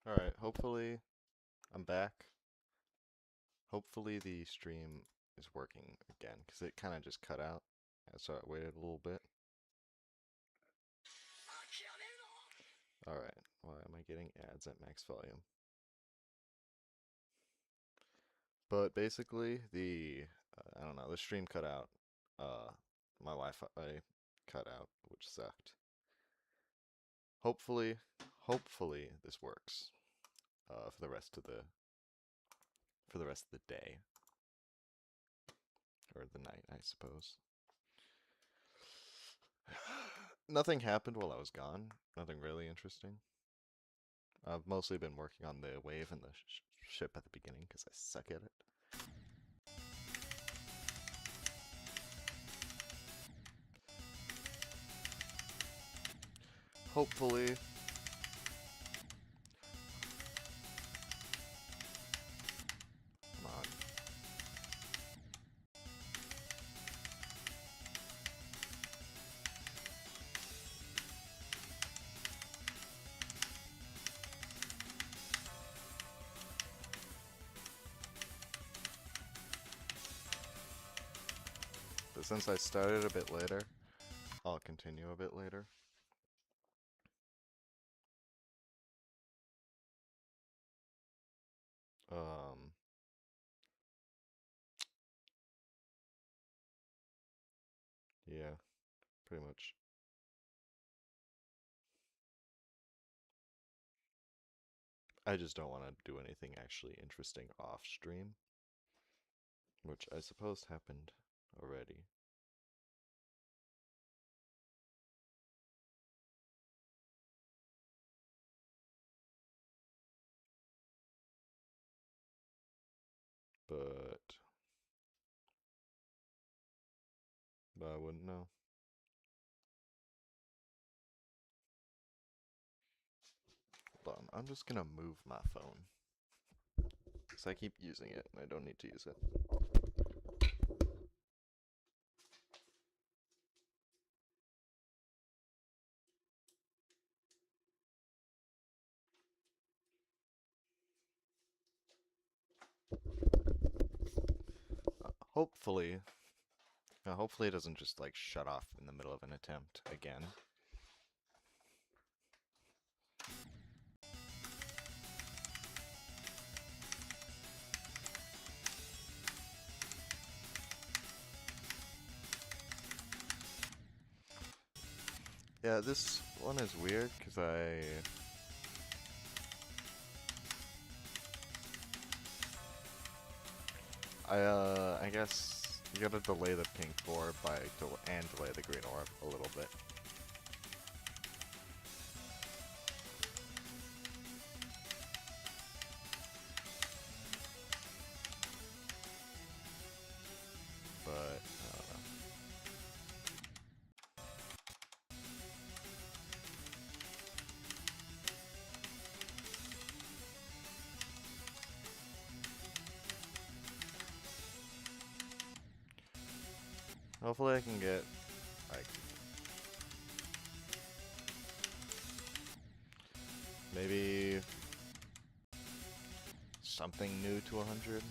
Alright, hopefully I'm back. Hopefully the stream is working again, because it kind of just cut out, so I waited a little bit. Alright, why am I getting ads at max volume? But basically, I don't know, the stream cut out. My Wi-Fi cut out, which sucked. Hopefully, hopefully this works for the rest of the day or the night, I suppose. Nothing happened while I was gone. Nothing really interesting. I've mostly been working on the wave and the ship at the beginning because I suck at it. Hopefully, come on. But since I started a bit later, I'll continue a bit later. Um, yeah, pretty much. I just don't want to do anything actually interesting off stream, which I suppose happened already. But I wouldn't know. Hold on, I'm just gonna move my phone. Because I keep using it and I don't need to use it. Hopefully, hopefully it doesn't just like shut off in the middle of an attempt again. Yeah, this one is weird because I guess you gotta delay the pink orb and delay the green orb a little bit. But I don't know. Hopefully I can get like maybe something new to 100.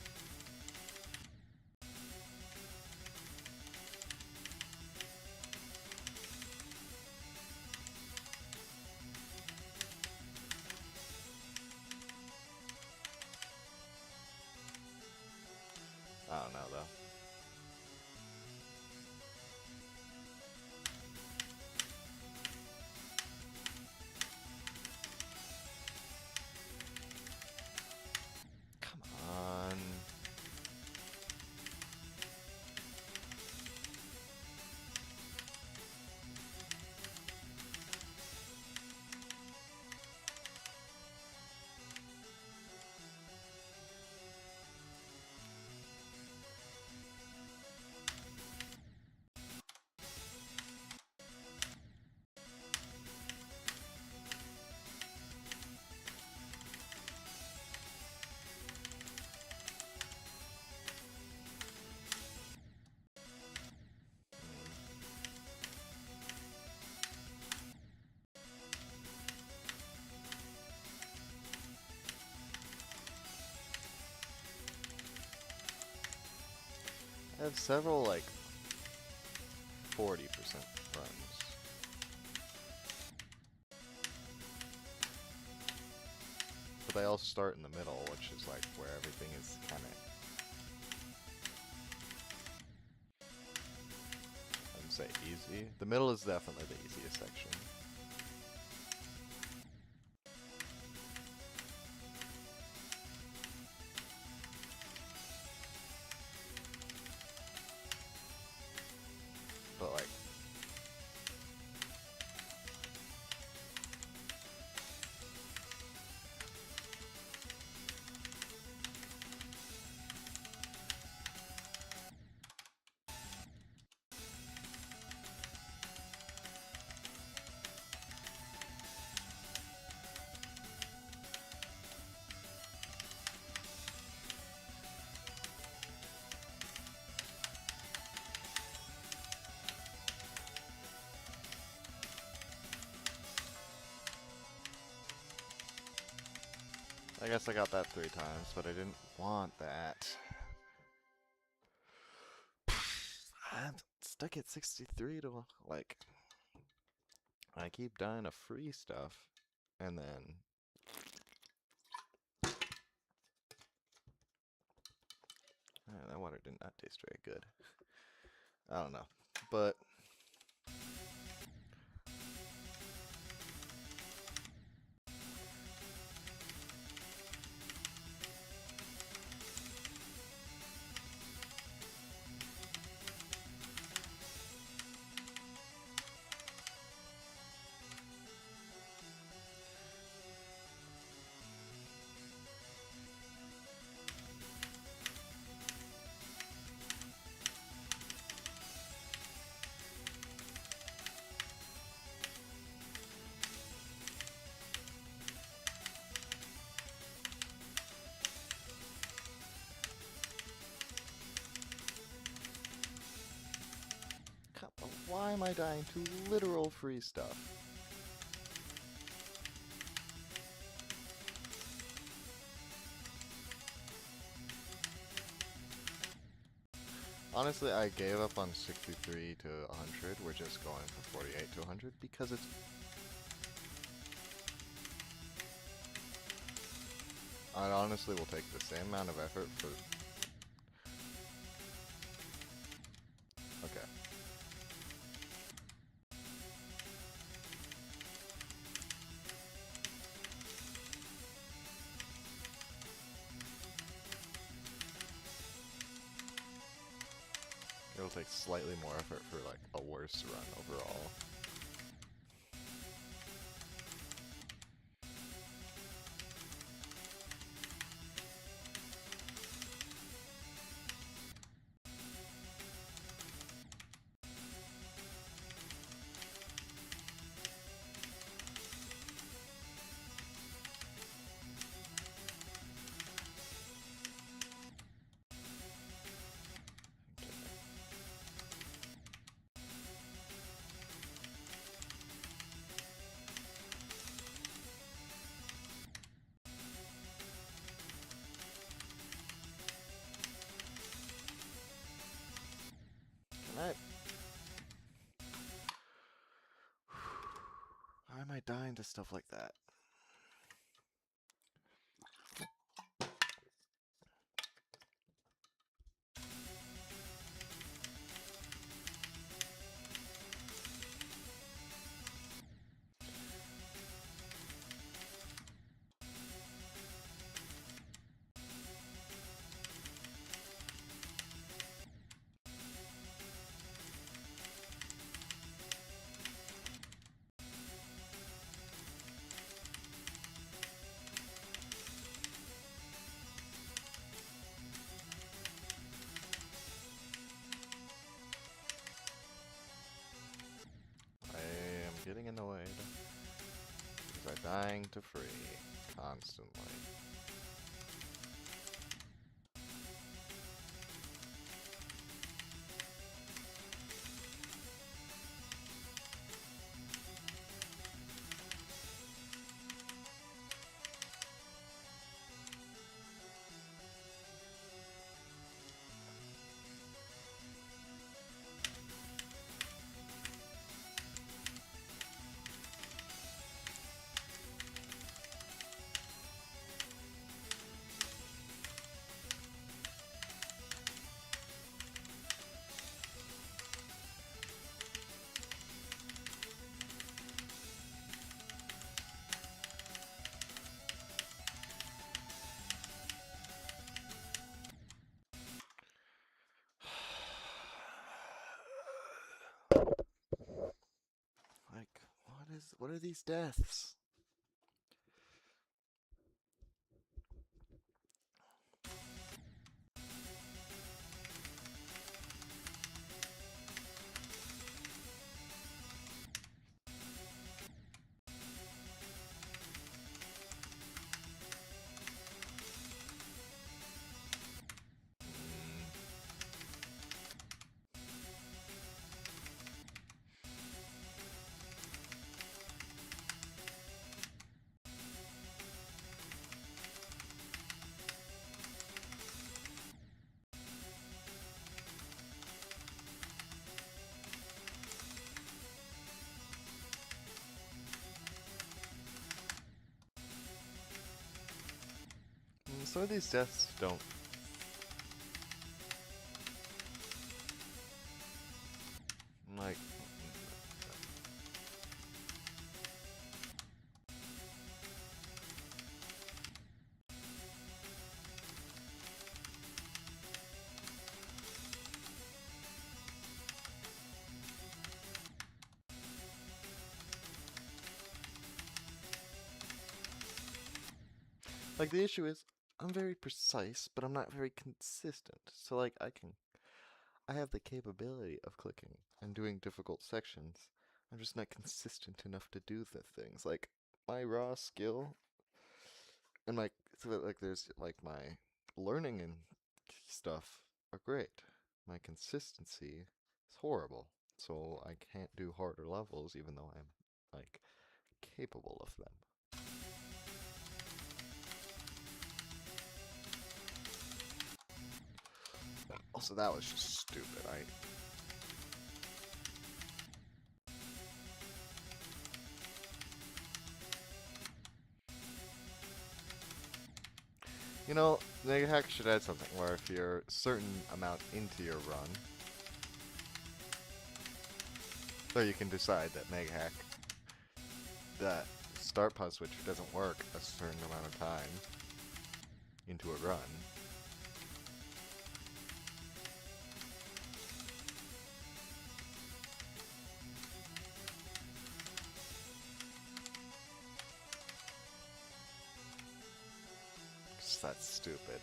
I don't know though. Come on. have several like 40% runs. But they all start in the middle, which is like where everything is kind of, I wouldn't say easy. The middle is definitely the easiest section. But like, I guess I got that 3 times, but I didn't want that. I'm stuck at 63 to, like, I keep dying of free stuff, and then that water did not taste very good. I don't know, but why am I dying to literal free stuff? Honestly, I gave up on 63 to 100. We're just going for 48 to 100 because it's... I honestly will take the same amount of effort for... Okay. It'll take slightly more effort for like a worse run overall. Why am I dying to stuff like that? Getting annoyed because I'm dying to free constantly. What are these deaths? Some of these deaths don't. Like. Like, the issue is, I'm very precise, but I'm not very consistent. So, like, I have the capability of clicking and doing difficult sections. I'm just not consistent enough to do the things. Like, my raw skill and my, so that, like, there's, like, my learning and stuff are great. My consistency is horrible. So I can't do harder levels even though I'm, like, capable of them. Also, that was just stupid. You know, NegaHack should add something where if you're a certain amount into your run, so you can decide that NegaHack, that start pause switcher doesn't work a certain amount of time into a run. That's stupid.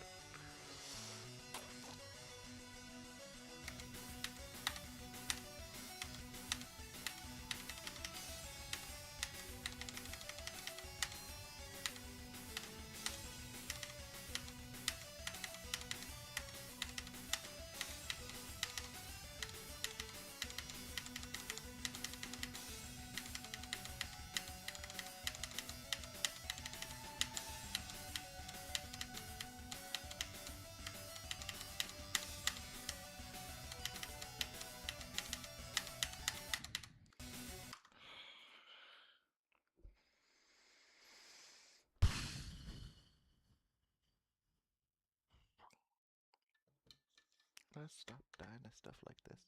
Let's stop dying to stuff like this.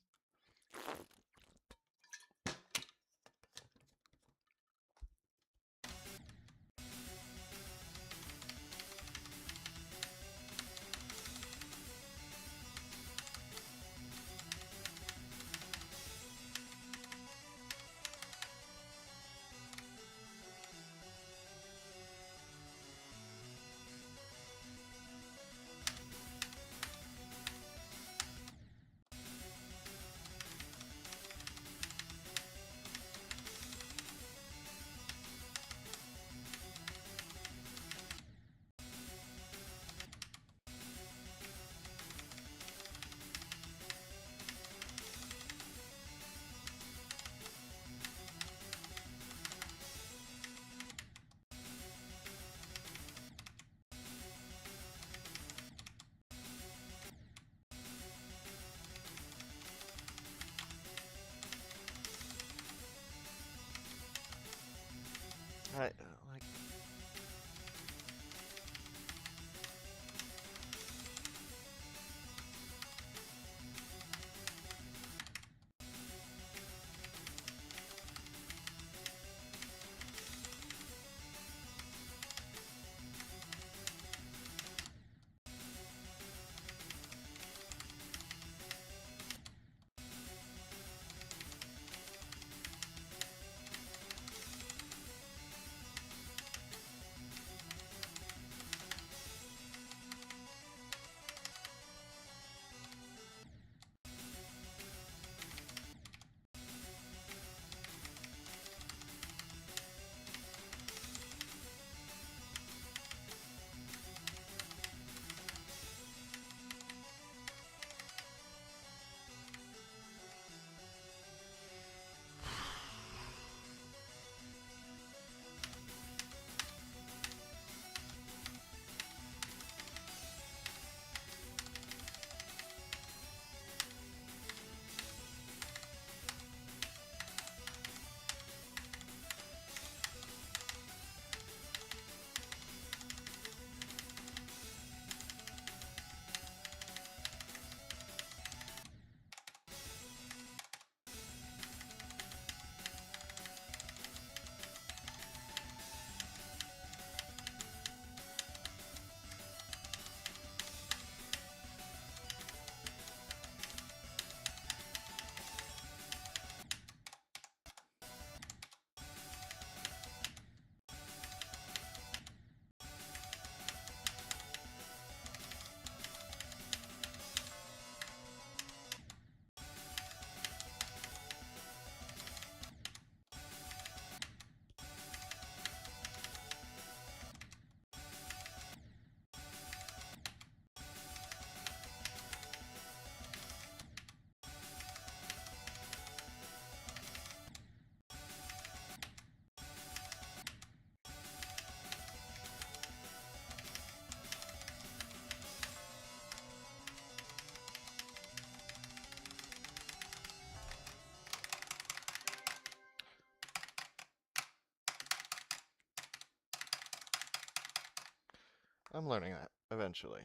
I'm learning that eventually.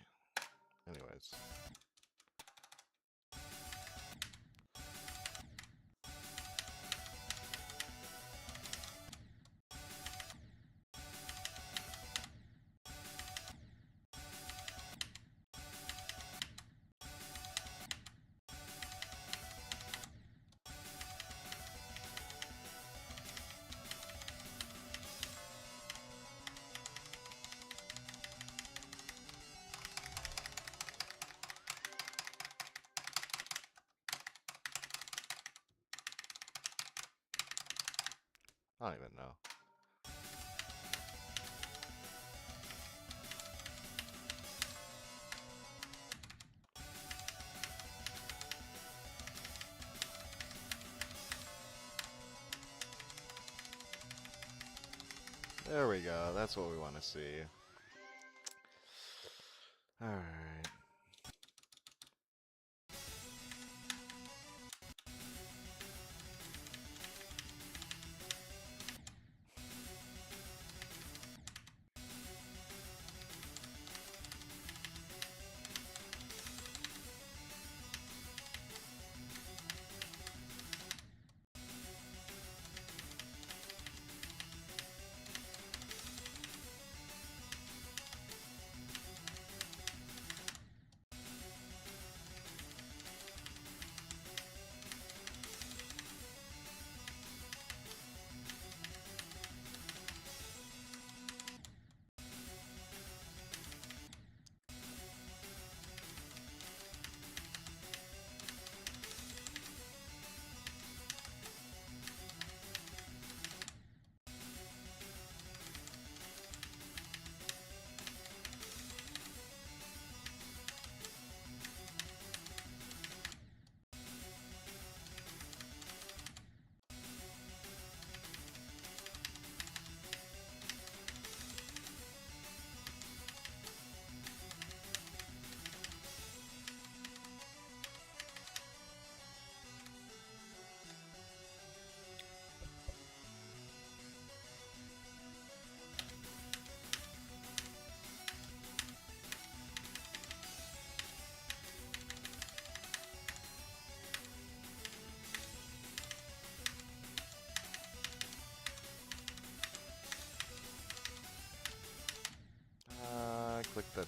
Anyways. I don't even know. There we go. That's what we want to see. Alright. Click the...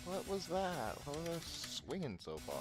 What was that? What was I swinging so far?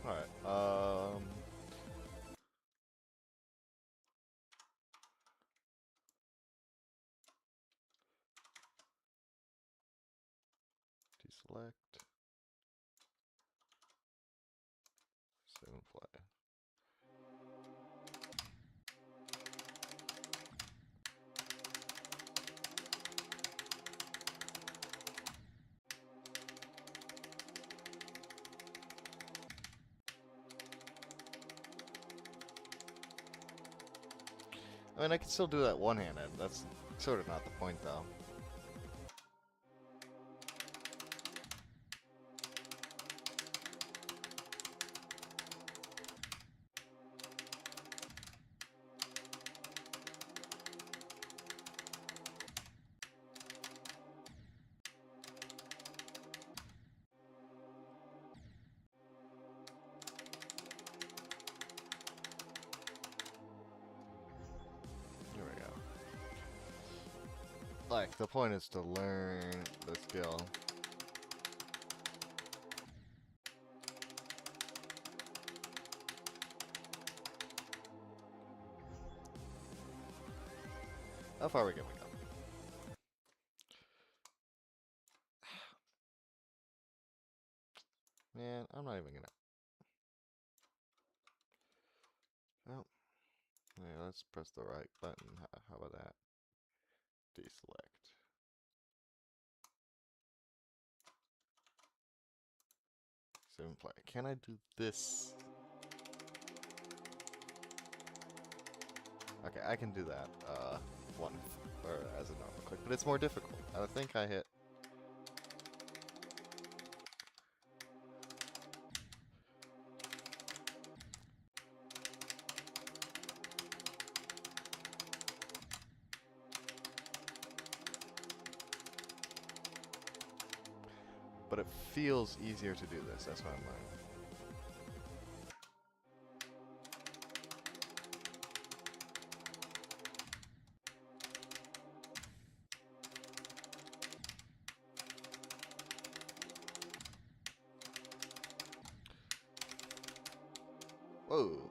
Alright, deselect, save and play. I mean, I can still do that one-handed. That's sort of not the point, though. Here we go. Like, the point is to learn the skill. How far can we go? Man, I'm not even gonna... Oh. Yeah, let's press the right button. How about that? Deselect. Save and play. Can I do this? Okay, I can do that. One, or as a normal click, but it's more difficult. I think I hit. But it feels easier to do this. That's what I'm learning. Whoa.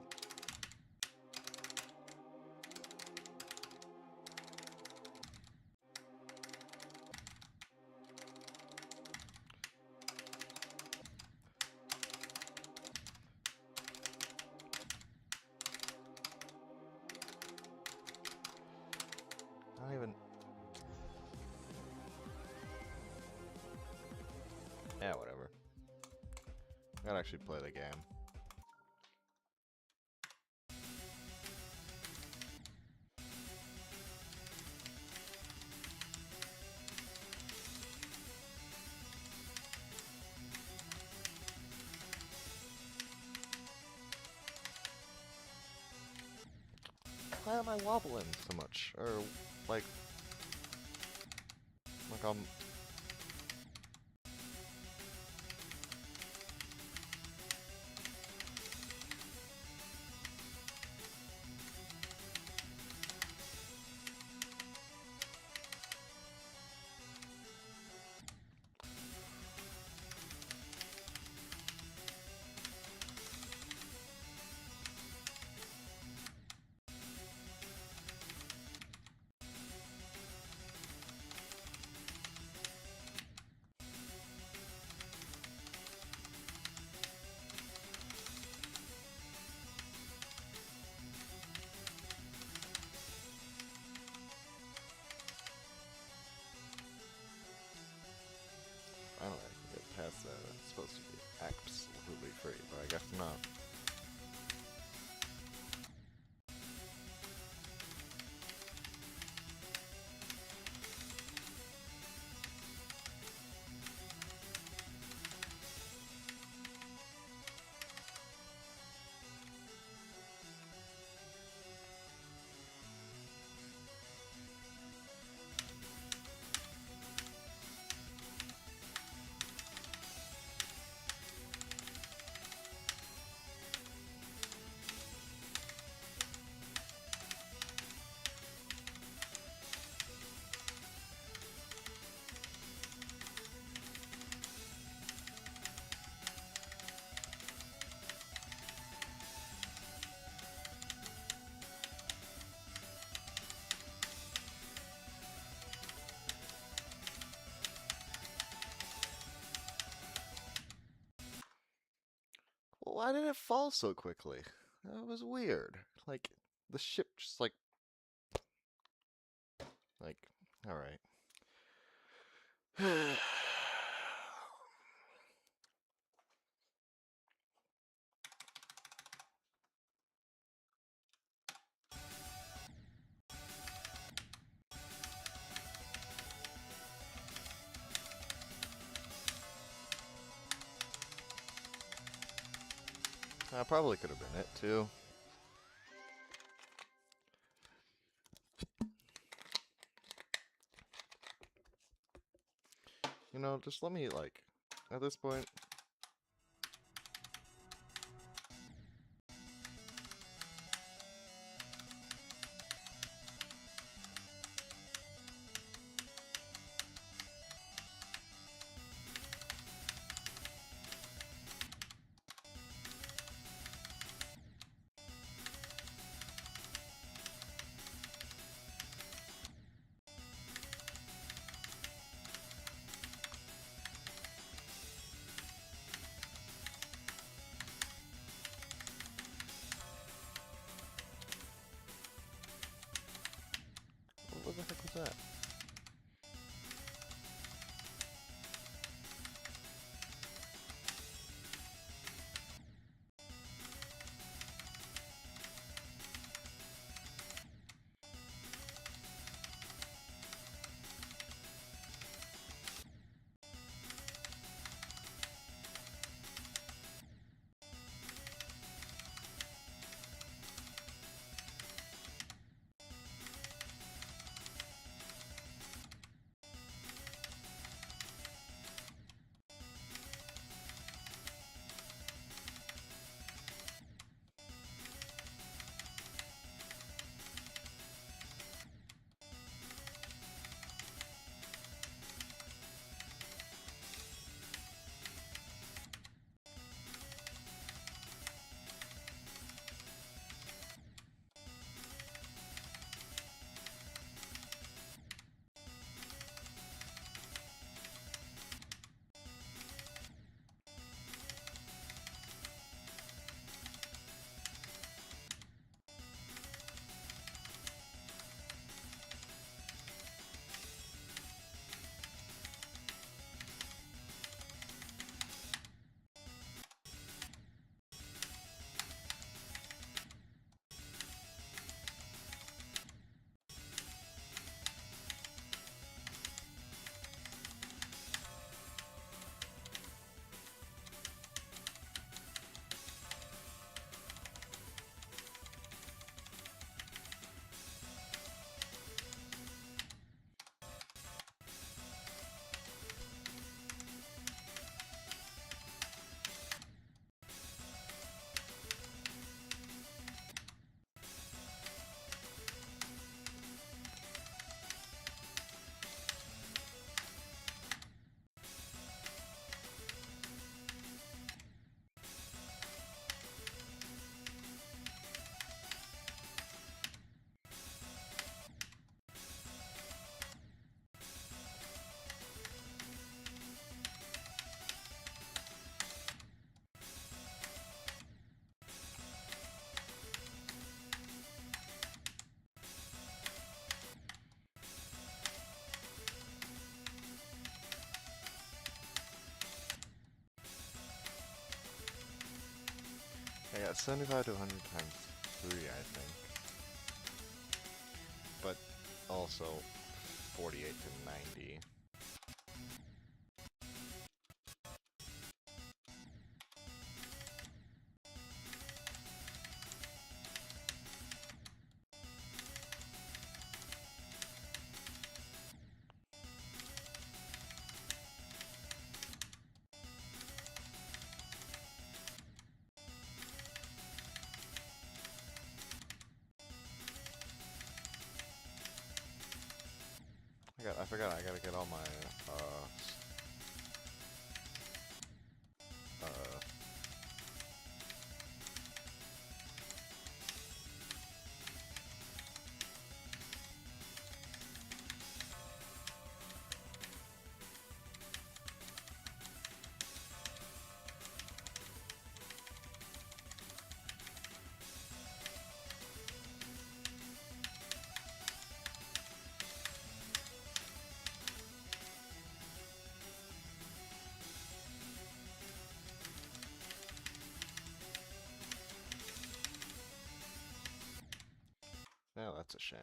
I don't even... Yeah, whatever. Gotta actually play the game. Why am I wobbling so much? Or, like I'm... Finally, I can get past that. It's supposed to be absolutely free, but I guess not. Well, why did it fall so quickly? That was weird. Like, the ship just like, alright. That probably could have been it, too. You know, just let me, like, at this point... I got 75 to 100 times 3, I think. But also 48 to 90. I forgot, I gotta get all my, no, that's a shame.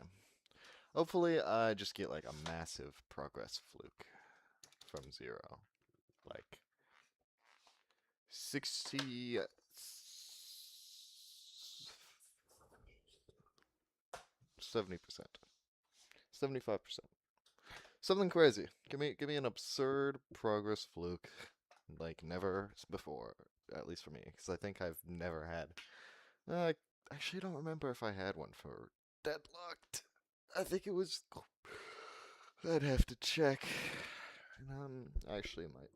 Hopefully, I just get like a massive progress fluke from 0. Like 60, 70%, 75%. Something crazy. Give me an absurd progress fluke, like never before, at least for me, because I think I've never had. I actually don't remember if I had one for Deadlocked. I think it was. I'd have to check. Actually might.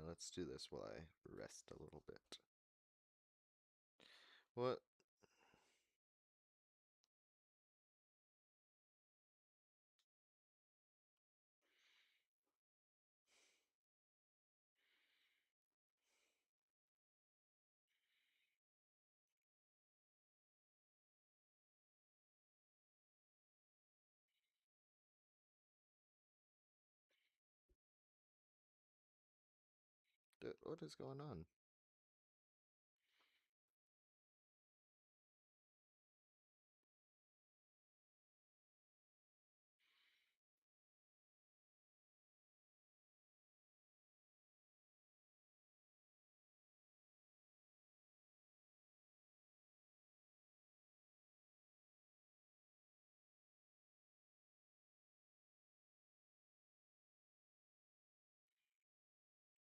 Let's do this while I rest a little bit. What? What is going on?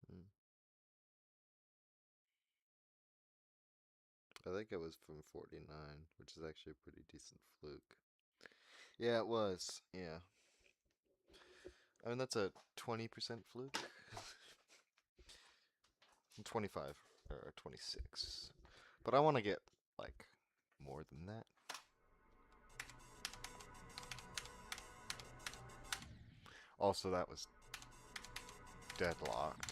Hmm. I think it was from 49, which is actually a pretty decent fluke. Yeah, it was. Yeah. I mean, that's a 20% fluke. 25 or 26. But I want to get, like, more than that. Also, that was Deadlocked.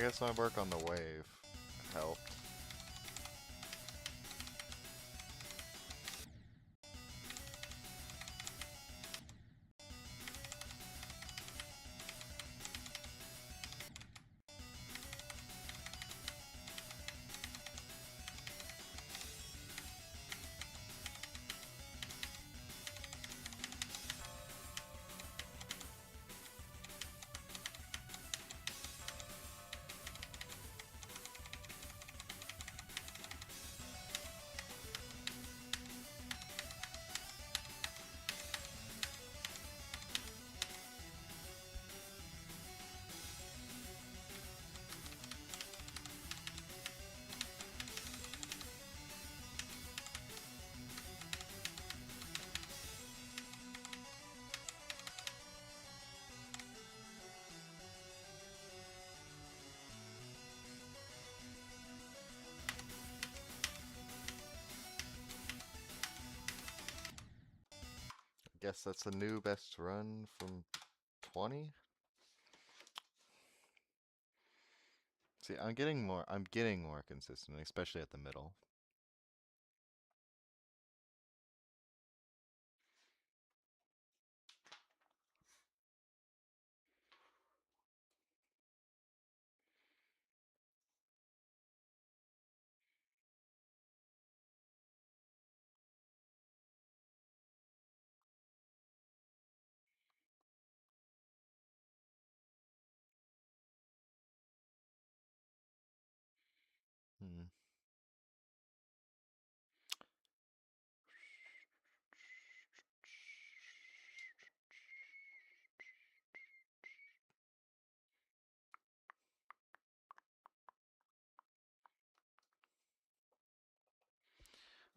I guess my work on the wave helped. Guess that's a new best run from 20. See, I'm getting more consistent, especially at the middle. Hmm.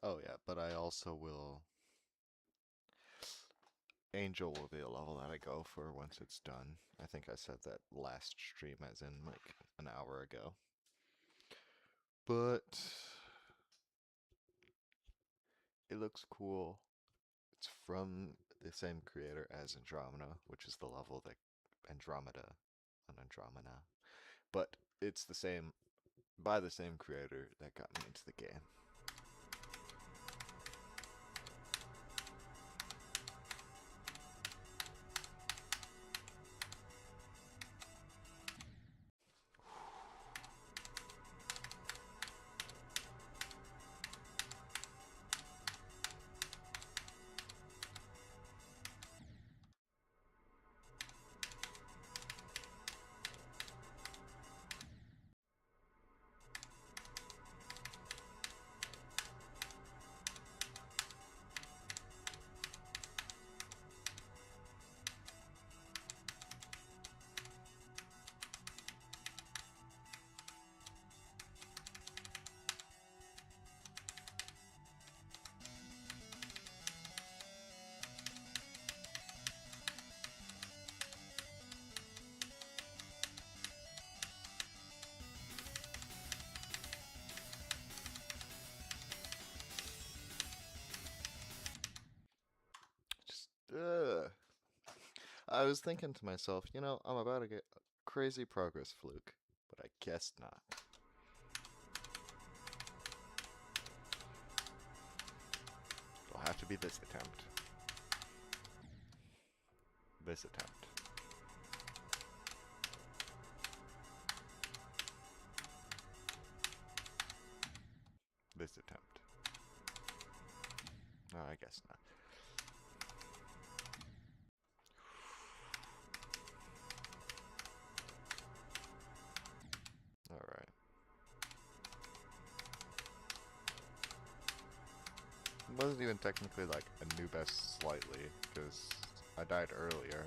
Oh yeah, but I also will. Angel will be a level that I go for once it's done. I think I said that last stream, as in like an hour ago. But it looks cool. It's from the same creator as Andromeda, which is the level that Andromeda on Andromeda. But it's the same by the same creator that got me into the game. Just, I was thinking to myself, I'm about to get a crazy progress fluke, but I guess not. It'll have to be this attempt. This attempt. This attempt. No, I guess not. Alright. It wasn't even technically like a new best slightly, because I died earlier.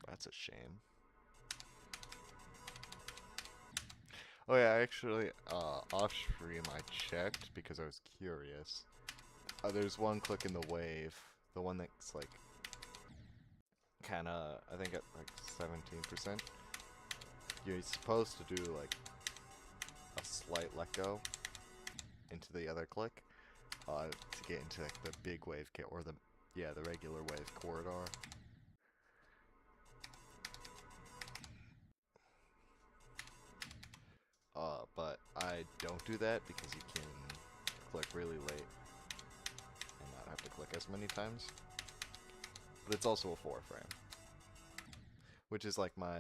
That's a shame. Oh yeah, actually, off stream I checked because I was curious. There's one click in the wave, the one that's like kind of, I think at like 17%, you're supposed to do like a slight let go into the other click to get into like the big wave or the regular wave corridor. But I don't do that because you can click really late and not have to click as many times. But it's also a 4 frame, which is like my,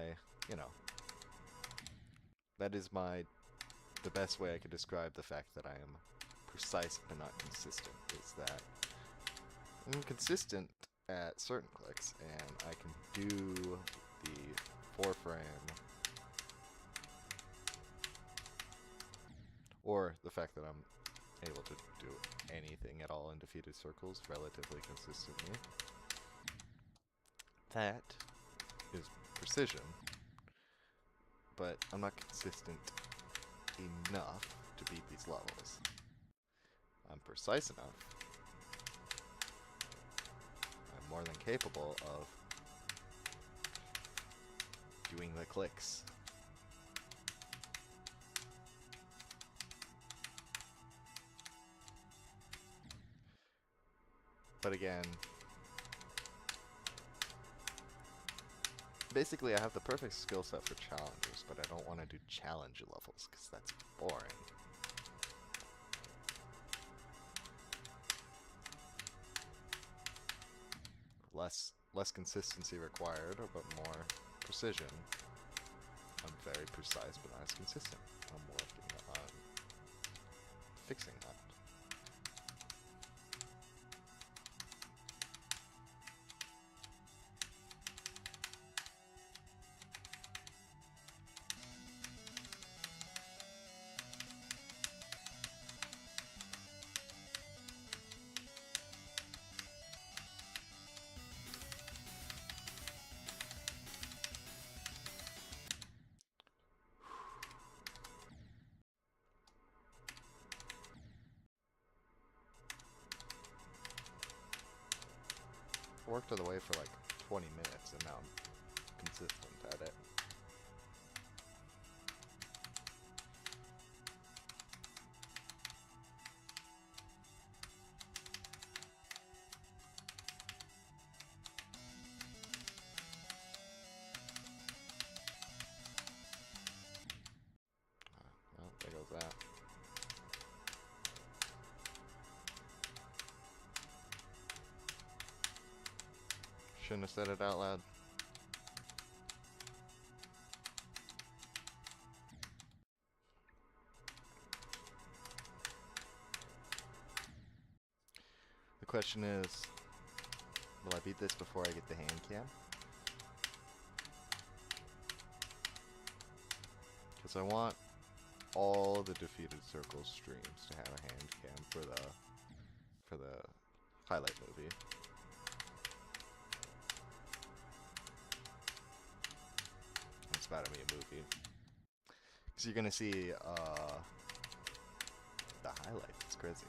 you know, that is the best way I could describe the fact that I am precise but not consistent, is that I'm consistent at certain clicks, and I can do the 4 frame, or the fact that I'm able to do anything at all in defeated circles relatively consistently. That is precision, but I'm not consistent enough to beat these levels. I'm precise enough. I'm more than capable of doing the clicks. But again, basically I have the perfect skill set for challengers, but I don't want to do challenger levels because that's boring. Less consistency required, but more precision. I'm very precise, but not as consistent. I'm working on fixing that. Worked on the way for like 20 minutes, and now I'm consistent at it. Well, there goes that. Shouldn't have said it out loud. The question is, will I beat this before I get the hand cam? Because I want all the Defeated Circles streams to have a hand cam for the highlight movie. It's about to be a movie. Because you're gonna see the highlights. It's crazy.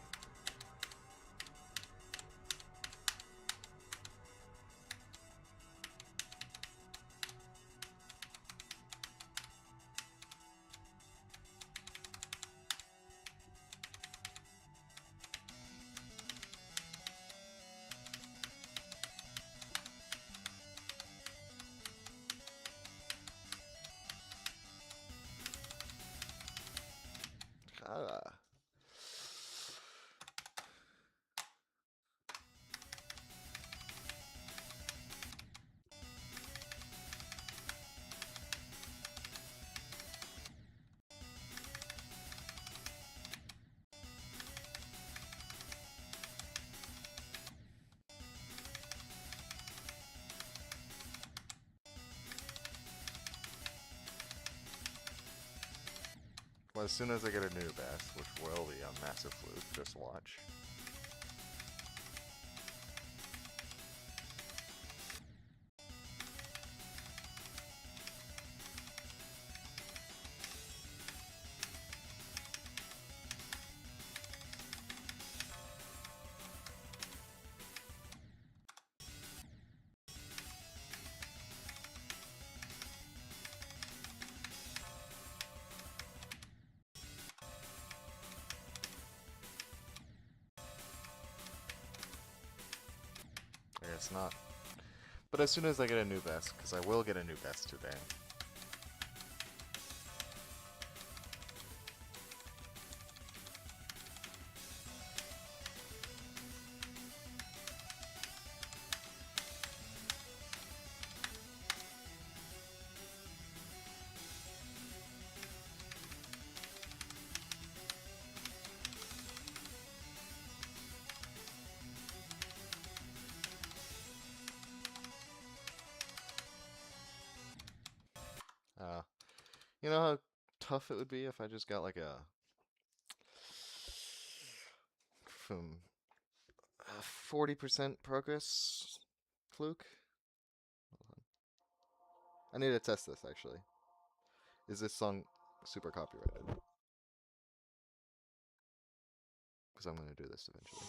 Well, as soon as I get a new best, which will be on Massive Fluke, just watch. it's not. But as soon as I get a new vest, because I will get a new vest today. You know how tough it would be if I just got like a from 40% progress fluke? Hold on. I need to test this actually. Is this song super copyrighted? Because I'm going to do this eventually.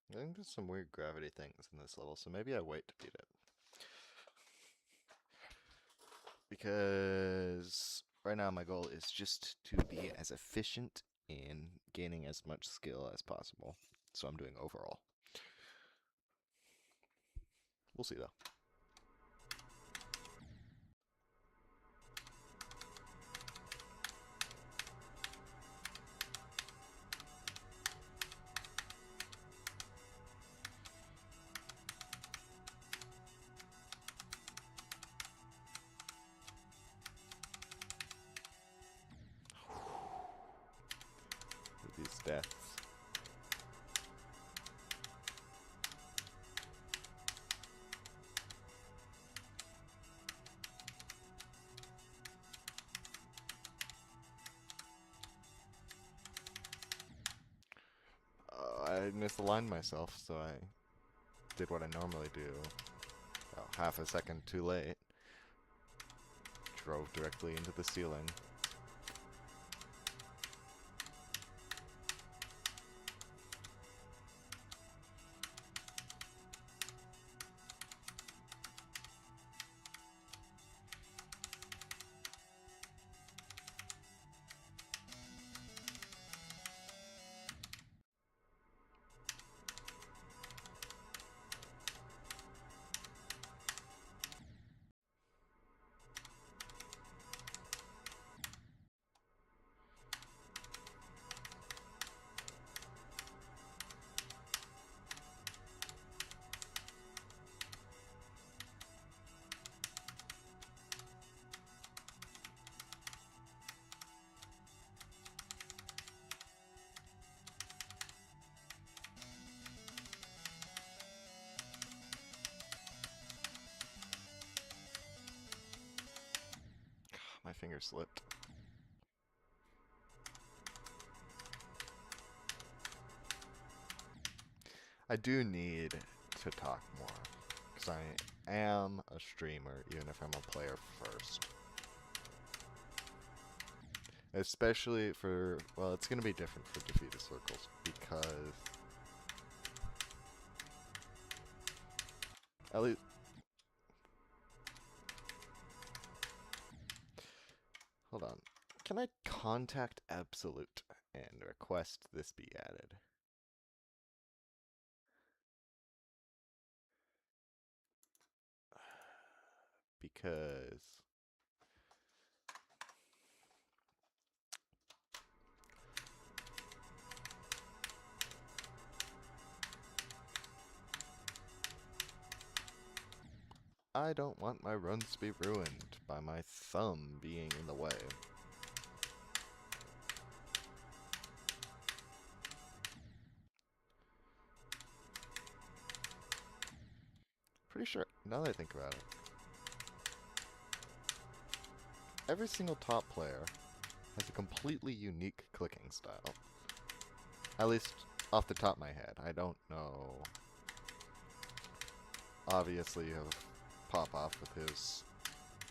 I think there's some weird gravity things in this level, so maybe I wait to beat it. Because right now my goal is just to be as efficient in gaining as much skill as possible. So I'm doing overall. We'll see though. With these deaths. I misaligned myself, so I did what I normally do. About half a second too late. Drove directly into the ceiling. My finger slipped. I do need to talk more, because I am a streamer, even if I'm a player first. Especially for, well, it's going to be different for Defeated Circles, because at least, hold on, can I contact Absolute and request this be added? Because I don't want my runs to be ruined by my thumb being in the way. Pretty sure, now that I think about it, every single top player has a completely unique clicking style. At least off the top of my head. I don't know. Obviously, you have Popoff with his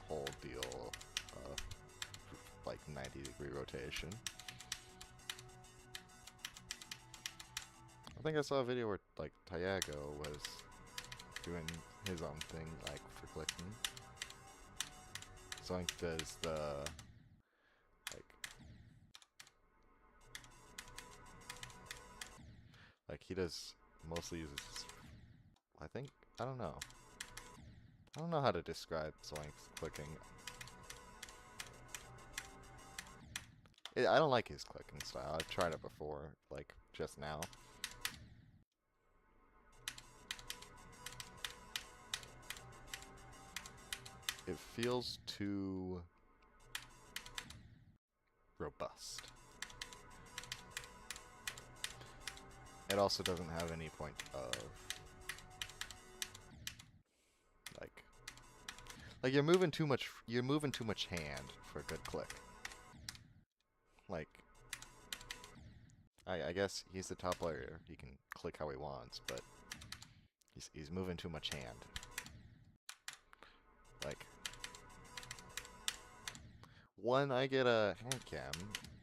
whole deal of like 90-degree rotation. I think I saw a video where like Tiago was doing his own thing, like for clicking. Zoink does the like he does mostly uses. I think I don't know. I don't know how to describe Zoink's clicking. I don't like his clicking style. I've tried it before, like just now. It feels too robust. It also doesn't have any point of like you're moving too much hand for a good click. Like I guess he's the top player. He can click how he wants, but he's moving too much hand. Like when I get a hand cam,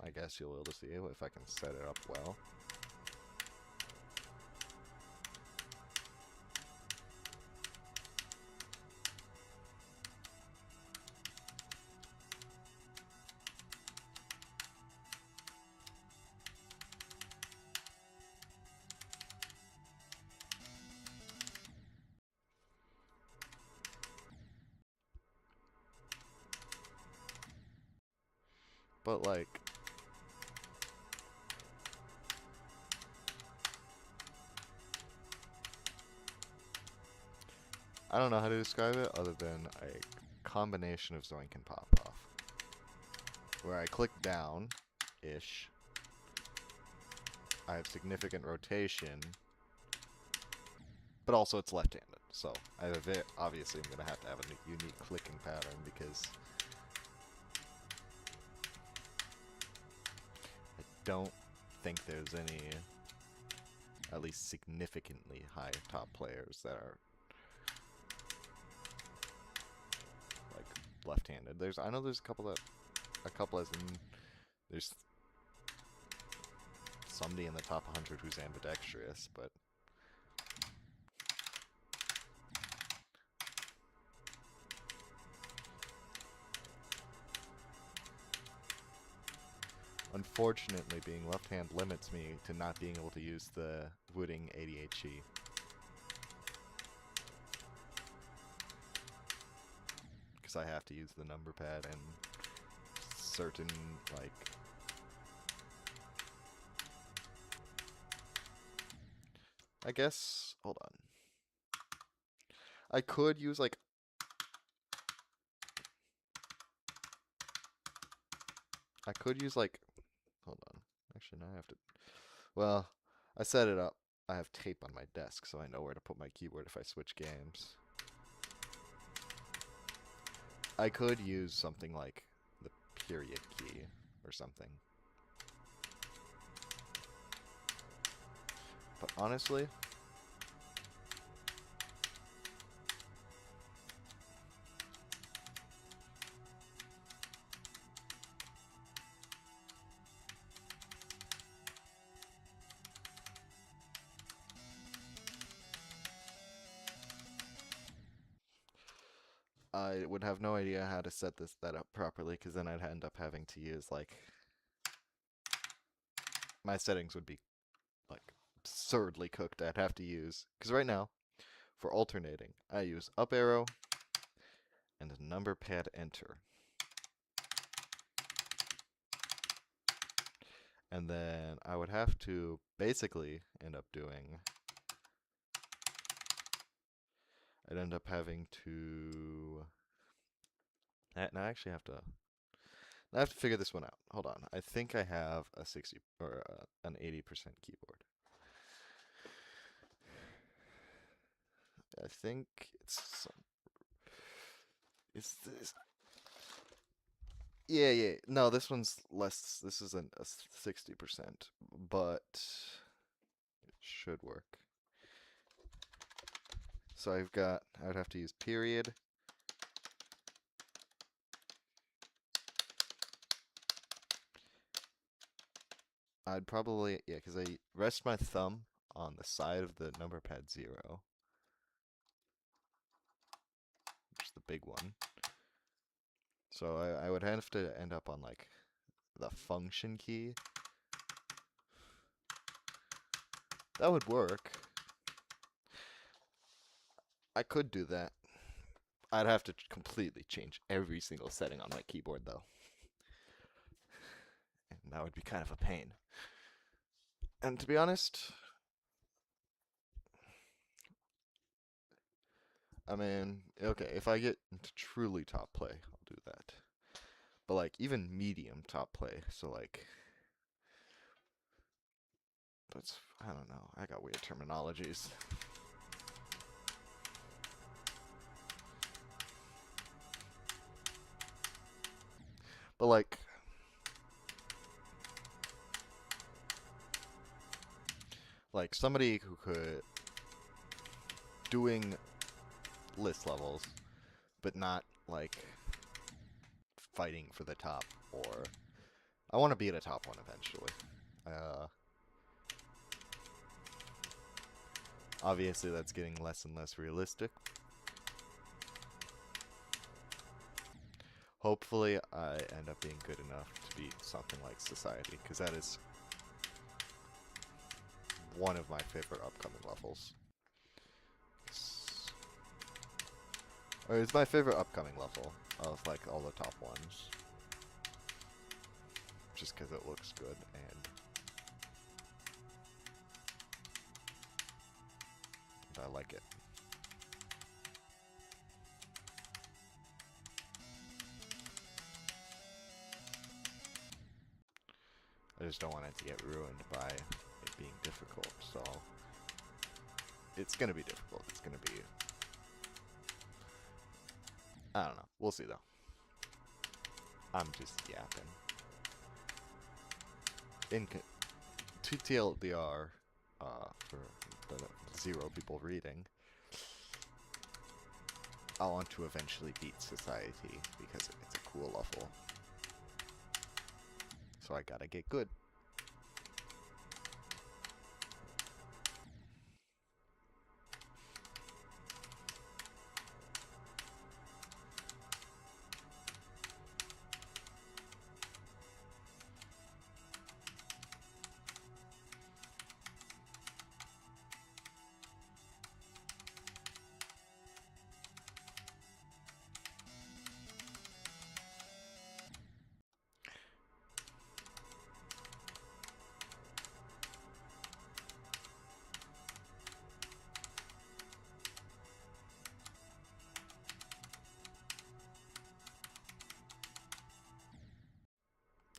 I guess you'll be able to see if I can set it up well. But like I don't know how to describe it other than a combination of Zoink and Popoff. Where I click down-ish, I have significant rotation, but also it's left-handed. So I have obviously I'm going to have a unique clicking pattern because I don't think there's any, at least significantly high top players that are like left-handed. I know there's a couple as in there's somebody in the top 100 who's ambidextrous, but unfortunately, being left-hand limits me to not being able to use the Wooding ADHD. Because I have to use the number pad and certain, like... I guess... Hold on. I could use, like... Hold on. Actually, now I have to... Well, I set it up. I have tape on my desk, so I know where to put my keyboard if I switch games. I could use something like the period key or something. But honestly... I would have no idea how to set that up properly, because then I'd end up having to use, like... My settings would be, like, absurdly cooked. I'd have to use... Because right now, for alternating, I use up arrow and number pad enter. And then I would have to basically end up doing... I'd end up having to. I actually have to. I have to figure this one out. Hold on. I think I have a 60 or an 80% keyboard. I think it's. Is this? Yeah. No, this one's less. This isn't a 60%, but it should work. So I would have to use period. I'd probably, yeah, because I rest my thumb on the side of the number pad 0, which is the big one. So I would have to end up on like the function key. That would work. I could do that. I'd have to completely change every single setting on my keyboard though. And that would be kind of a pain. And to be honest, I mean, okay, if I get into truly top play, I'll do that. But like even medium top play, so like that's, I don't know, I got weird terminologies. But like somebody who could doing list levels, but not like fighting for the top, or I want to be at a top one eventually. Obviously that's getting less and less realistic. Hopefully I end up being good enough to beat something like Society, because that is one of my favorite upcoming levels. Or it's my favorite upcoming level of like all the top ones. Just because it looks good and I like it. I just don't want it to get ruined by it being difficult, so it's gonna be difficult. It's gonna be, I don't know. We'll see though. I'm just yapping. To TLDR, for the 0 people reading, I want to eventually beat Society because it's a cool level. So I gotta get good.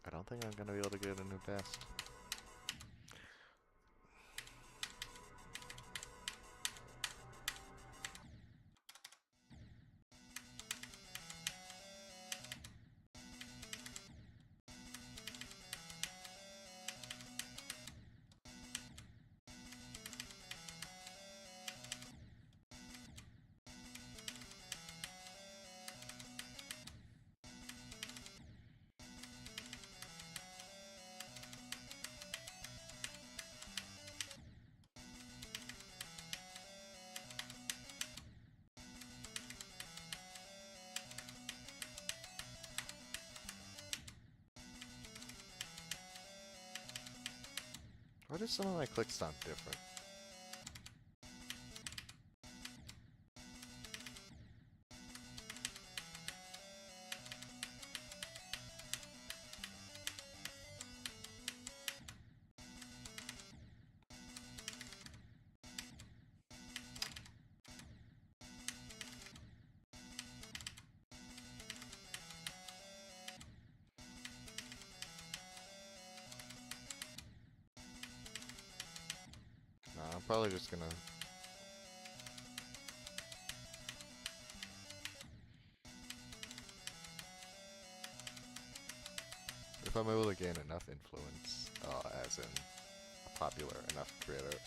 I don't think I'm gonna be able to get a new best. Why do some of my clicks sound different? probably just gonna... If I'm able to gain enough influence, as in a popular enough creator,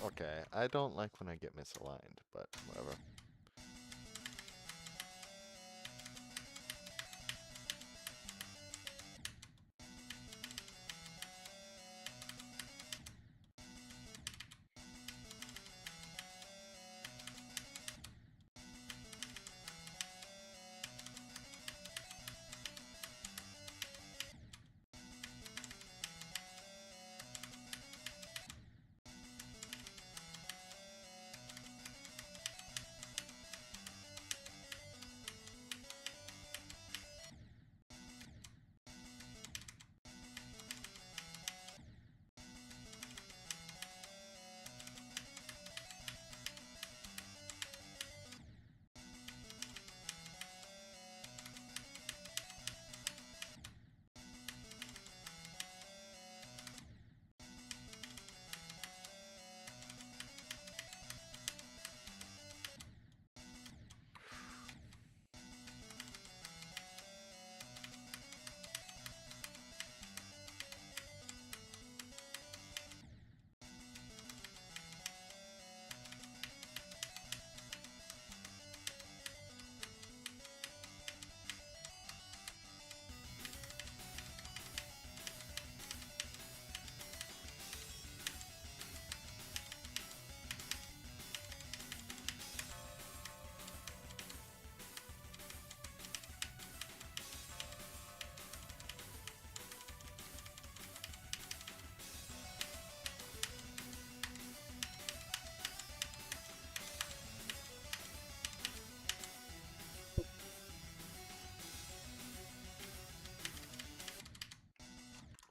okay, I don't like when I get misaligned, but whatever.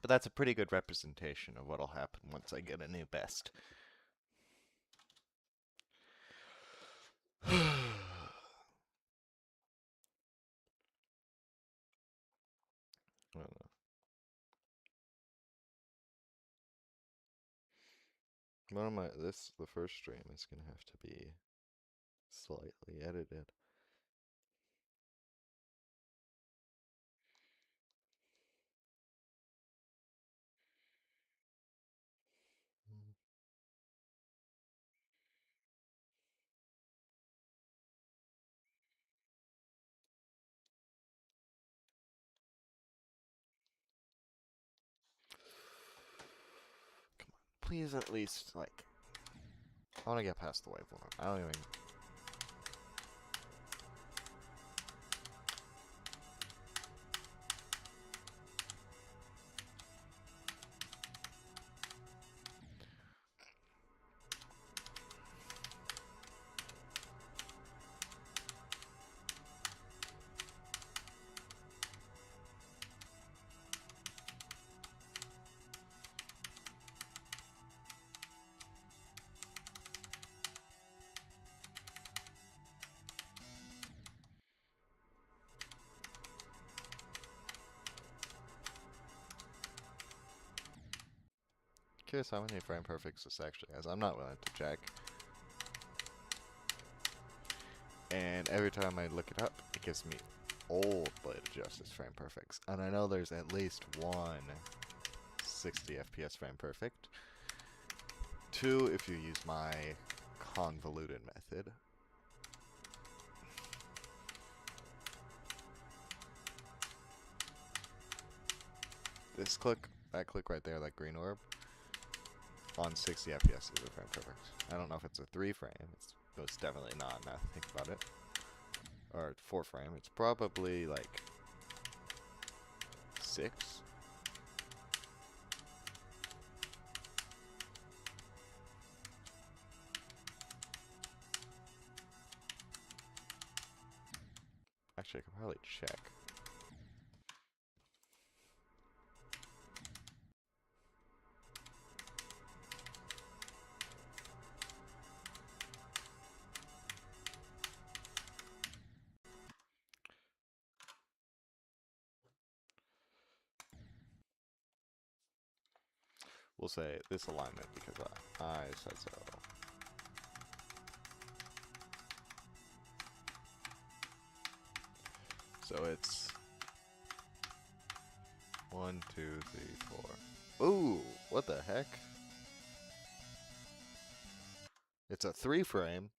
But that's a pretty good representation of what'll happen once I get a new best. I don't know. The first stream is gonna have to be slightly edited. Come on, please at least, like... I wanna get past the wave one. I don't even... Curious how many frame perfects this actually has. I'm not willing to check. And every time I look it up, it gives me old Blade of Justice frame perfects. And I know there's at least one 60 FPS frame perfect. Two, if you use my convoluted method. This click, that click right there, that green orb, on 60 FPS is a frame perfect. I don't know if it's a 3 frame, it's most definitely not, now that I think about it. Or 4 frame, it's probably like 6. Actually, I could probably check. We'll say this alignment because I said so. So it's 1, 2, 3, 4. Ooh, what the heck? It's a 3 frame.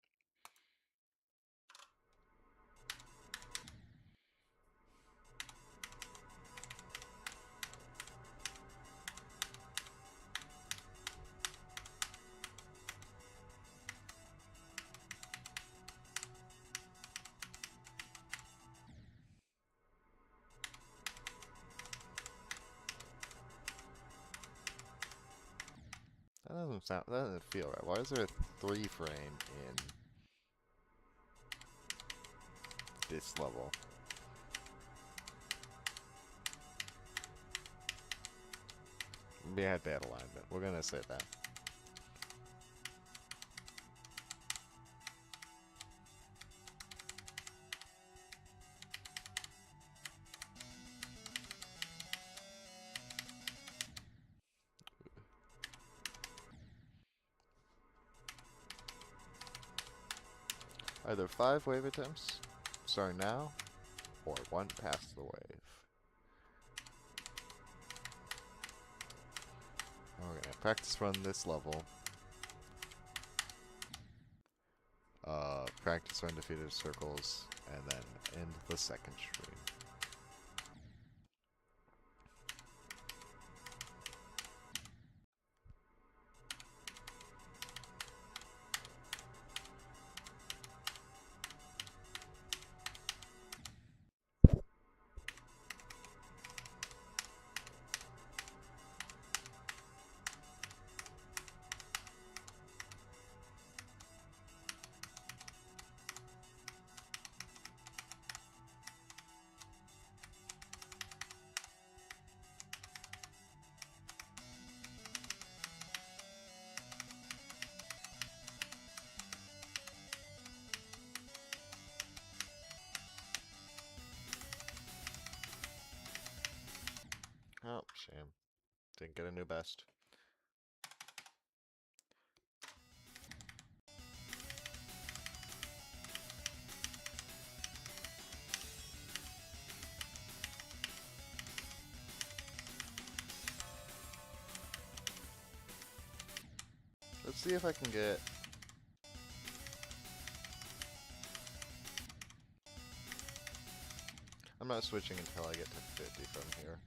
That doesn't feel right. Why is there a 3 frame in this level? Maybe I had bad alignment. We're gonna say that. Either 5 wave attempts, starting now, or 1 past the wave. We're gonna practice run this level. Practice run defeated circles, and then end the second stream. Oh, shame. Didn't get a new best. Let's see if I can get... I'm not switching until I get to 50 from here.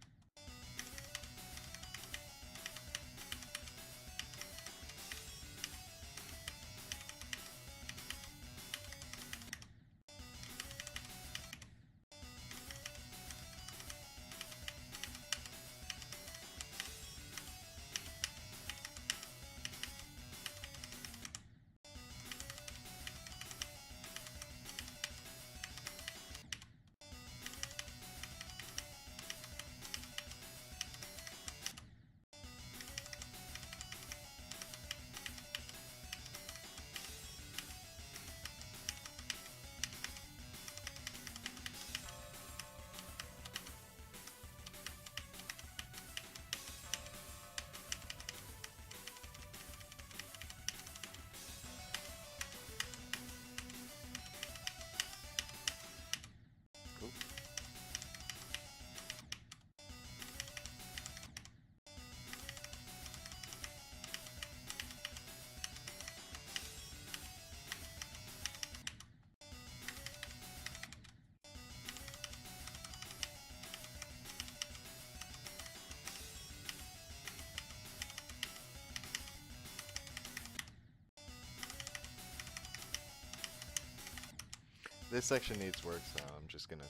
This section needs work, so I'm just gonna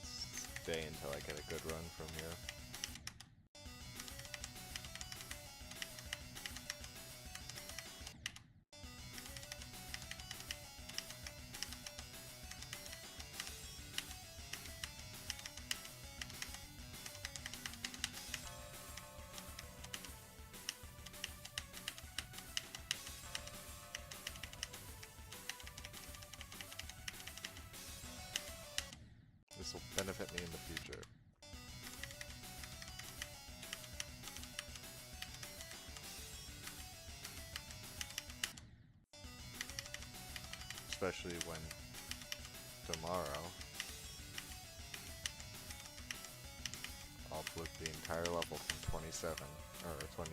stay until I get a good run from here. This will benefit me in the future. Especially when tomorrow I'll flip the entire level from 27 or 28.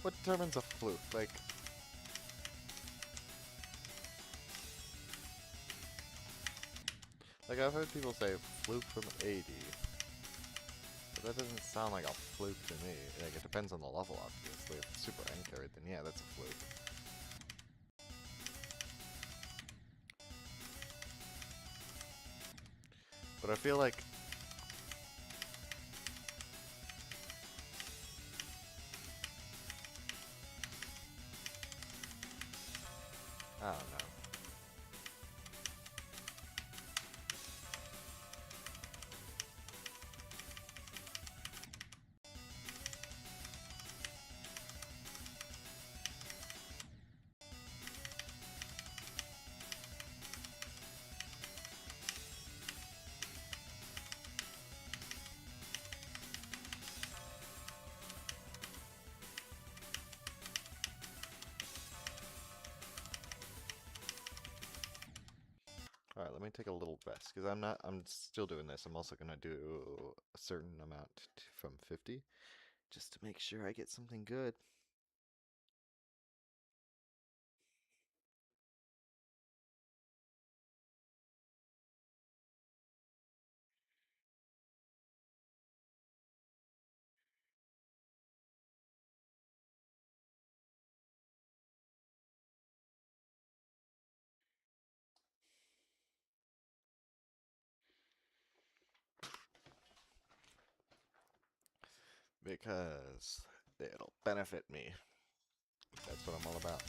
What determines a fluke? Like I've heard people say fluke from 80, but that doesn't sound like a fluke to me. Like it depends on the level, obviously. If it's super uncarried, then yeah, that's a fluke. But I feel like I don't know. Alright, let me take a little rest, because I'm still doing this. I'm also going to do a certain amount from 50, just to make sure I get something good. Because it'll benefit me. That's what I'm all about.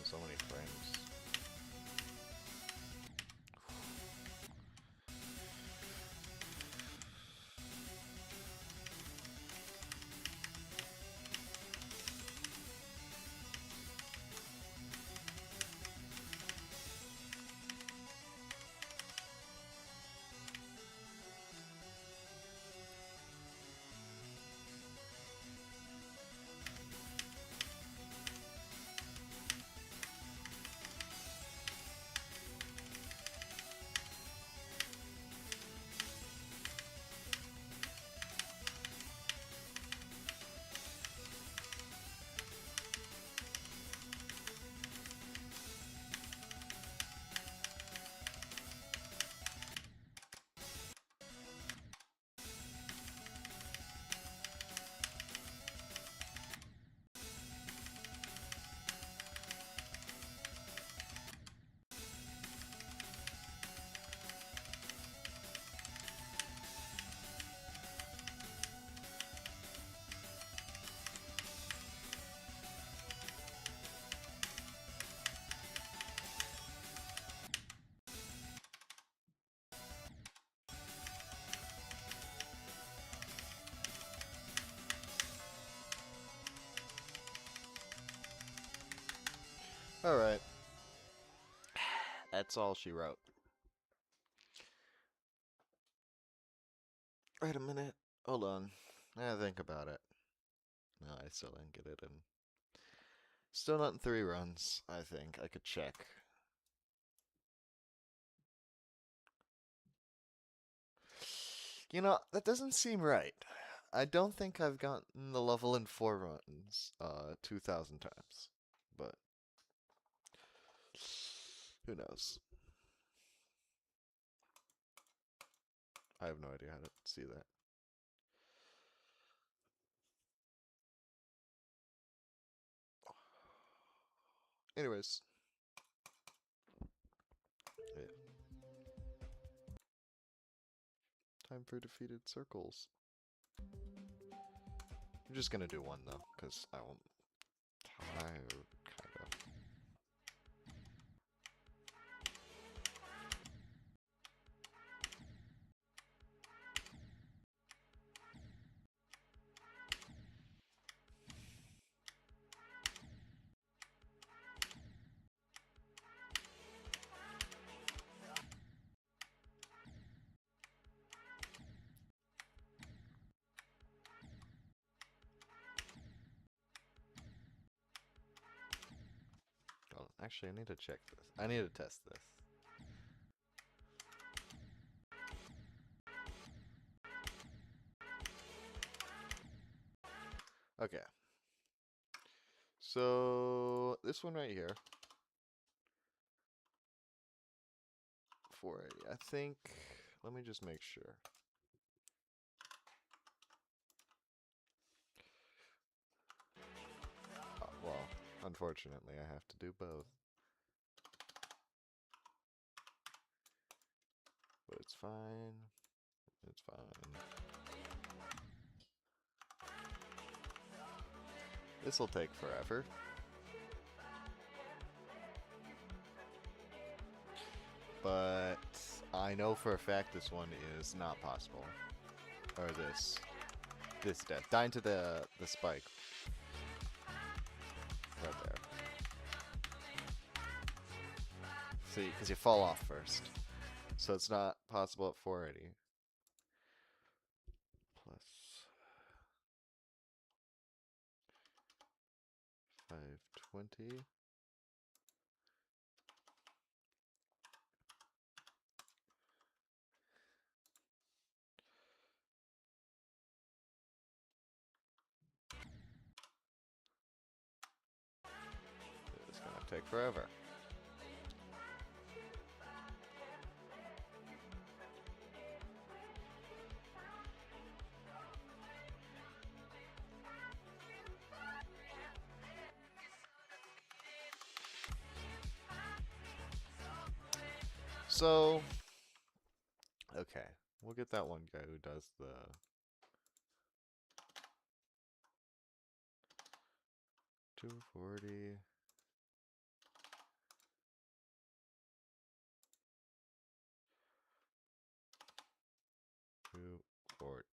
so many frames. Alright. That's all she wrote. Wait a minute. Hold on. I gotta think about it. No, I still didn't get it in. Still not in 3 runs, I think. I could check. You know, that doesn't seem right. I don't think I've gotten the level in 4 runs 2,000 times. But who knows? I have no idea how to see that. Anyways. Yeah. Time for defeated circles. I'm just gonna do one though, because I won't. Tired, kinda. Oh, actually, I need to check this. I need to test this. Okay. So, this one right here. 480. I think. Let me just make sure. Well, unfortunately, I have to do both. But it's fine. It's fine. This'll take forever. But I know for a fact this one is not possible. Or this death. Die into the spike. Right there. See, because you fall off first. So it's not possible at 480. Plus 520. It's gonna take forever. So, okay, we'll get that one guy who does the 240. 40.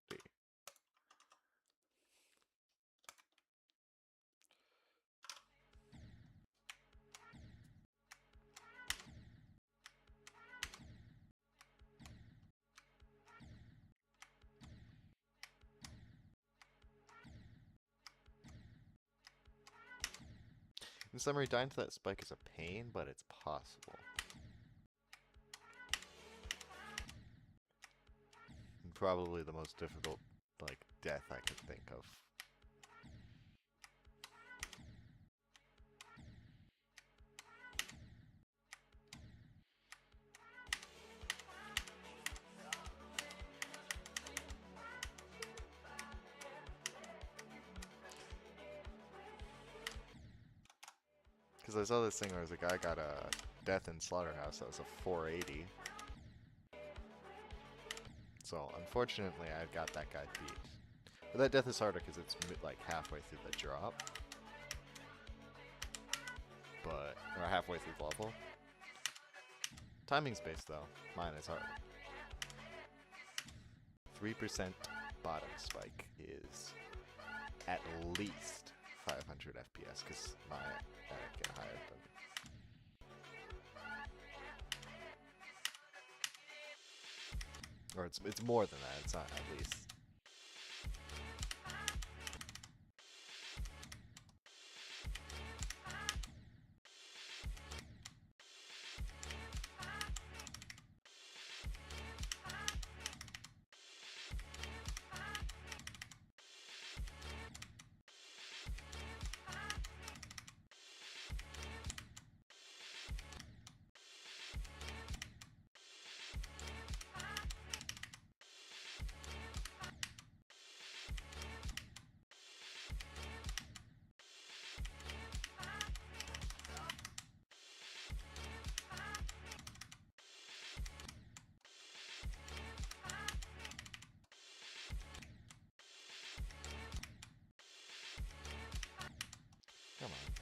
In summary, dying to that spike is a pain, but it's possible. And probably the most difficult, like, death I could think of. Because I saw this thing where a guy got a death in Slaughterhouse that was a 480. So, unfortunately, I got that guy beat. But that death is harder because it's like halfway through the drop. But, or halfway through the level. Timing's based though. Mine is hard. 3% bottom spike is at least 500 FPS because my get higher than. Or it's more than that, it's not at least. Come on.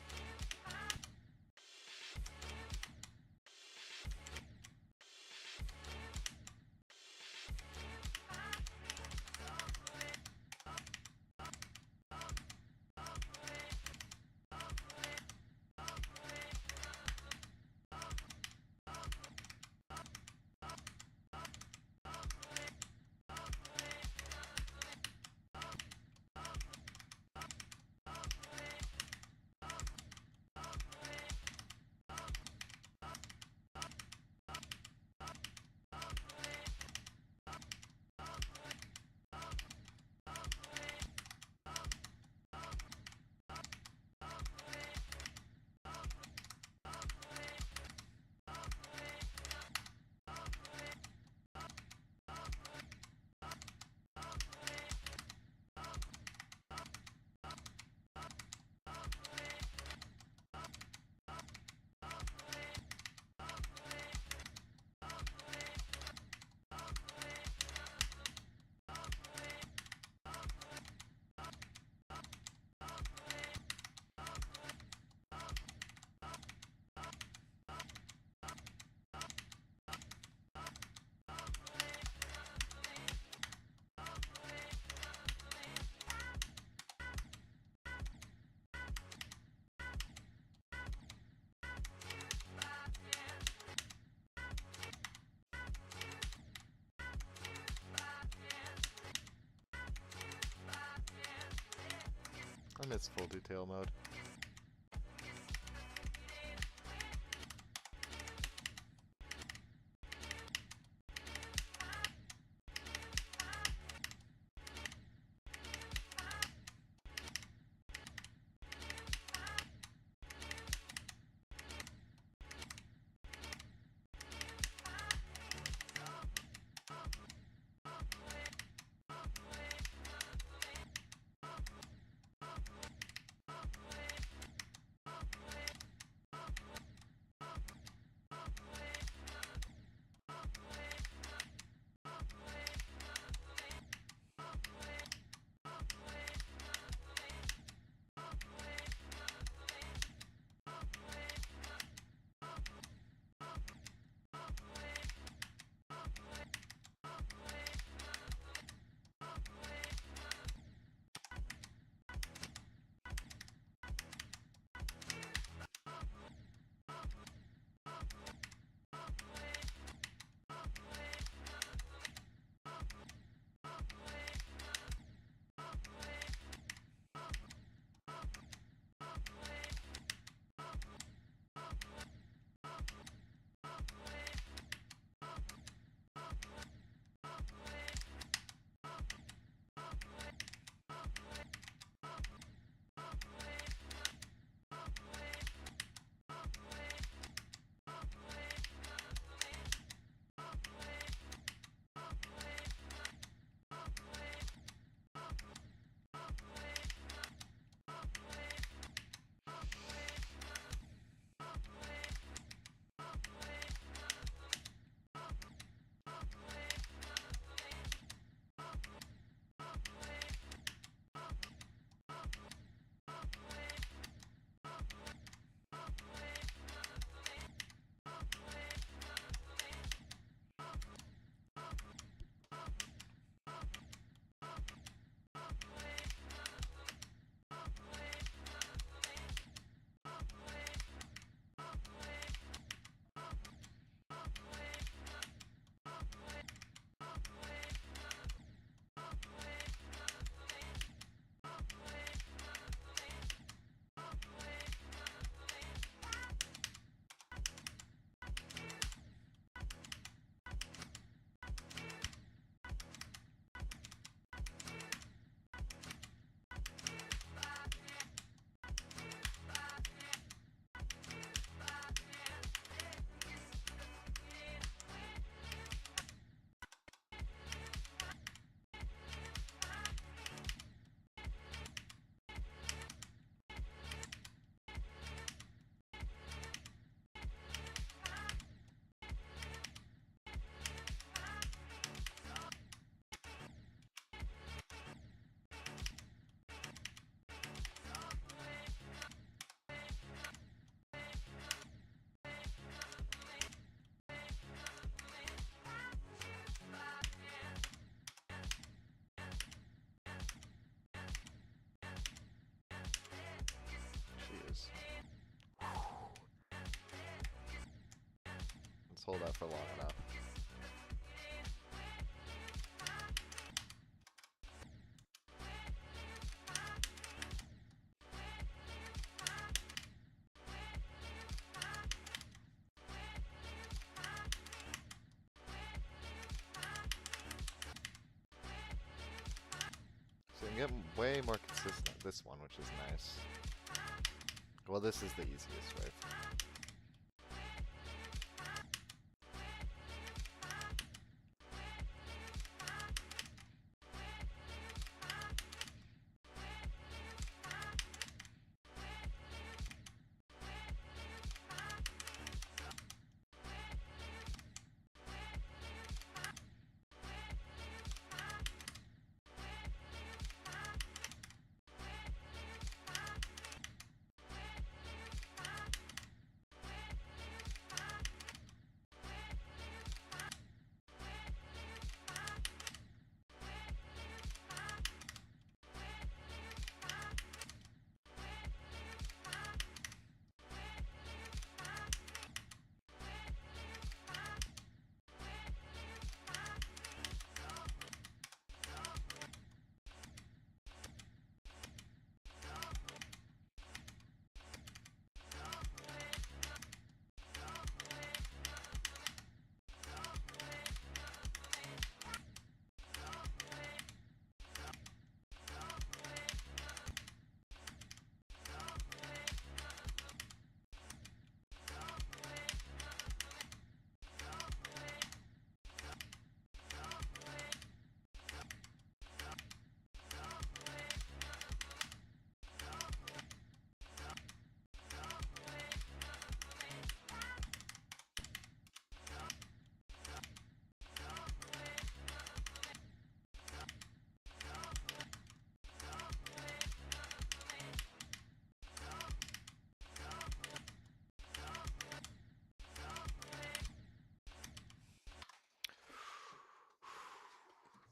I miss full detail mode. just hold out for long enough. So I'm getting way more consistent with this one, which is nice. Well, this is the easiest way.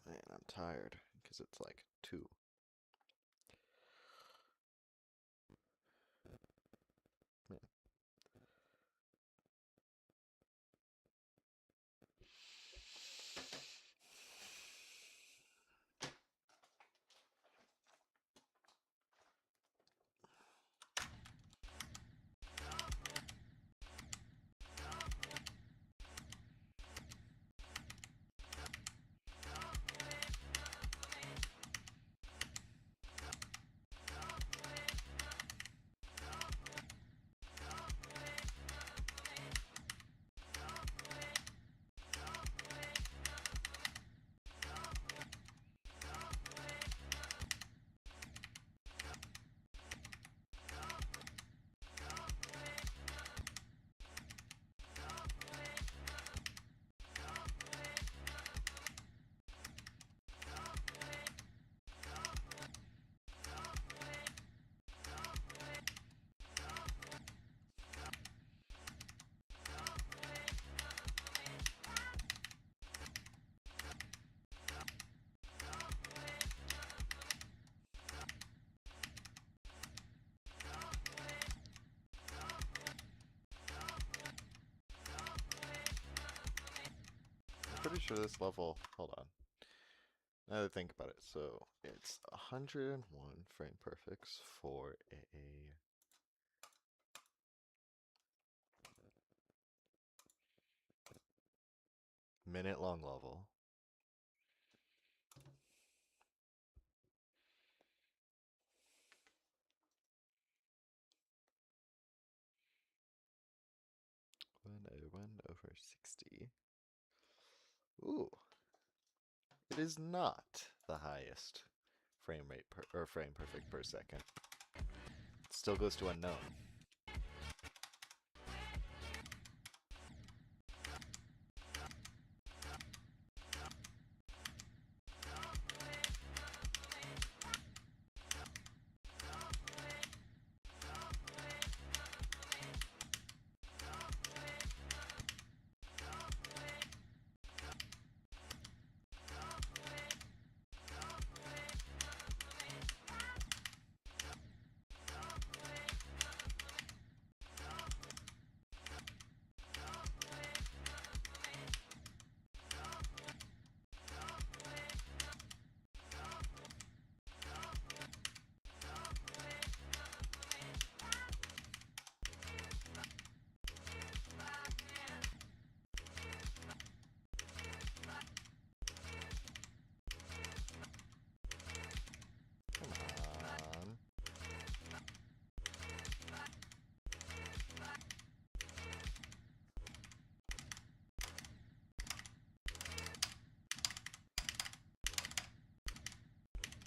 Man, I'm tired because it's like 2. Man. Pretty sure this level, hold on. Now that I think about it, so it's 101 frame perfects for a minute-long level. When over 60. Ooh, it is not the highest frame rate or frame perfect per second. It still goes to unknown.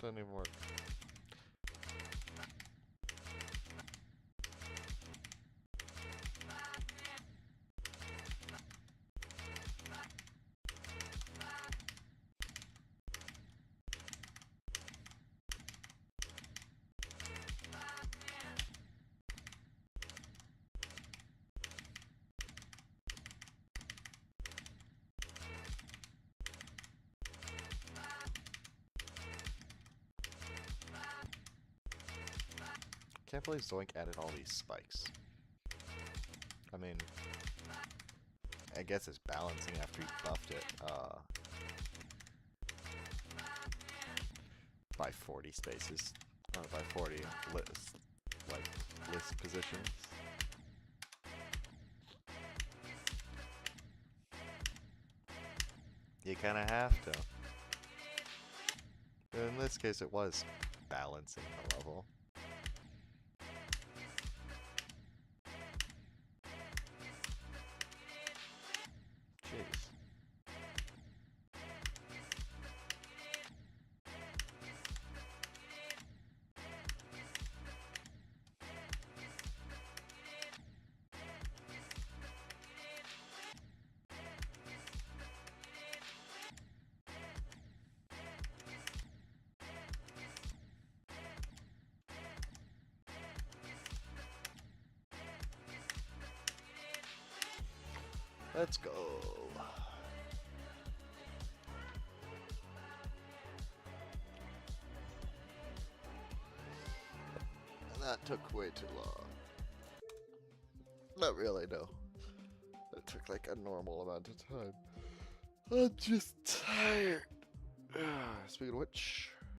didn't even work. Can't believe Zoink added all these spikes. I mean, I guess it's balancing after he buffed it by 40 spaces, or by 40 list positions. You kind of have to. But in this case, it was balancing the level. Jeez. Let's go. And that took way too long. Not really, no. It took like a normal amount of time. I'm just tired. Speaking of which...